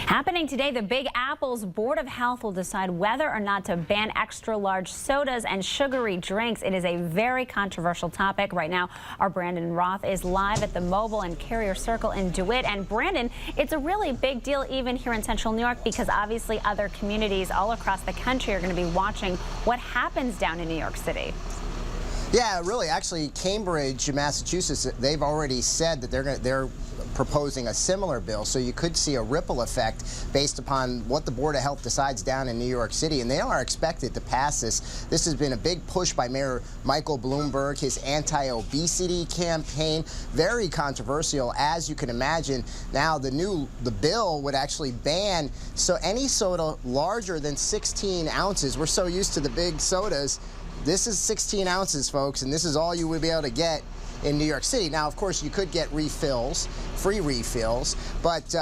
Happening today, the Big Apple's Board of Health will decide whether or not to ban extra large sodas and sugary drinks. It is a very controversial topic. Right now, our Brandon Roth is live at the Mobile and Carrier Circle in DeWitt. And Brandon, it's a really big deal even here in Central New York because obviously other communities all across the country are going to be watching what happens down in New York City. Yeah, really. Actually, Cambridge, Massachusetts, they've already said that they're proposing a similar bill, so you could see a ripple effect based upon what the Board of Health decides down in New York City, and they are expected to pass this. This has been a big push by Mayor Michael Bloomberg, his anti-obesity campaign, very controversial, as you can imagine. Now, the bill would actually ban any soda larger than 16 ounces. We're so used to the big sodas. This is 16 ounces, folks, and this is all you would be able to get in New York City. Now, of course, you could get refills, free refills, but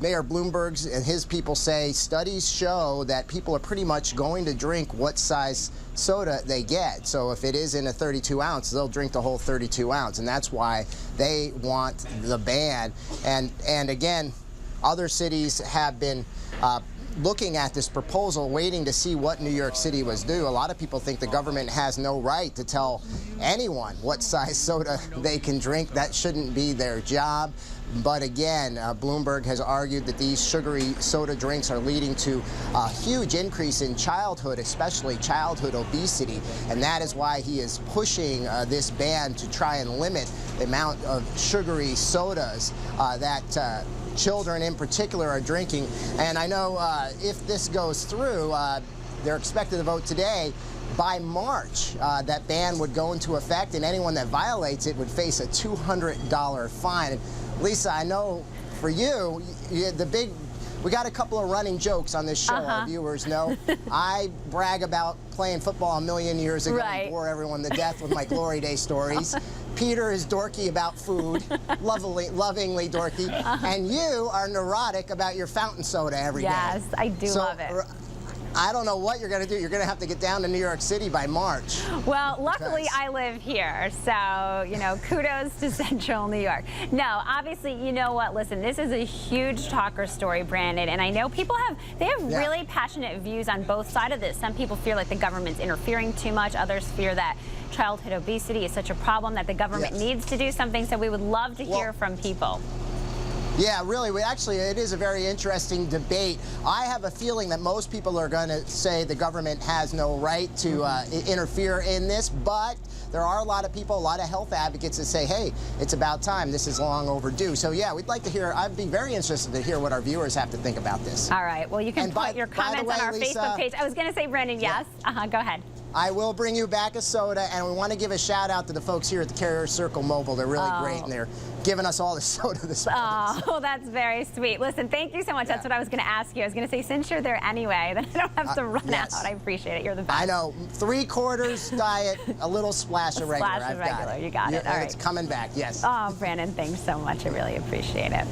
Mayor Bloomberg and his people say studies show that people are pretty much going to drink what size soda they get. So if it is in a 32 ounce, they'll drink the whole 32 ounce, and that's why they want the ban. And again, other cities have been looking at this proposal, waiting to see what New York City was due. A lot of people think the government has no right to tell anyone what size soda they can drink. That shouldn't be their job. But again, Bloomberg has argued that these sugary soda drinks are leading to a huge increase in childhood, especially childhood obesity. And that is why he is pushing this ban to try and limit the amount of sugary sodas that children in particular are drinking. And I know if this goes through, they're expected to vote today. By March, that ban would go into effect, and anyone that violates it would face a $200 fine. And Lisa, I know for you, we got a couple of running jokes on this show, our viewers know. I brag about playing football a million years ago and bore everyone to death with my glory day stories. Peter is dorky about food, lovingly dorky, and you are neurotic about your fountain soda every day. Yes, I do love it. I don't know what you're going to do. You're going to have to get down to New York City by March. Well, luckily I live here, so, you know, kudos to Central New York. No, obviously, you know what, listen, this is a huge talker story, Brandon, and I know people have really passionate views on both sides of this. Some people feel like the government's interfering too much. Others fear that childhood obesity is such a problem that the government needs to do something, so we would love to hear from people. Yeah, really, it is a very interesting debate. I have a feeling that most people are going to say the government has no right to interfere in this, but there are a lot of people, a lot of health advocates that say, hey, it's about time. This is long overdue. So, yeah, we'd like to hear, I'd be very interested to hear what our viewers have to think about this. All right. Well, you can put your comments on our Facebook page. I was going to say, Brandon, yes. Go ahead. I will bring you back a soda, and we want to give a shout out to the folks here at the Carrier Circle Mobile. They're really great, and they're giving us all the soda this morning. Oh, that's very sweet. Listen, thank you so much. That's what I was going to ask you. I was going to say, since you're there anyway, then I don't have to run out. I appreciate it. You're the best. I know. 3/4 diet, a little splash of regular. Splash of regular. You got it. All right. It's coming back, yes. Oh, Brandon, thanks so much. I really appreciate it.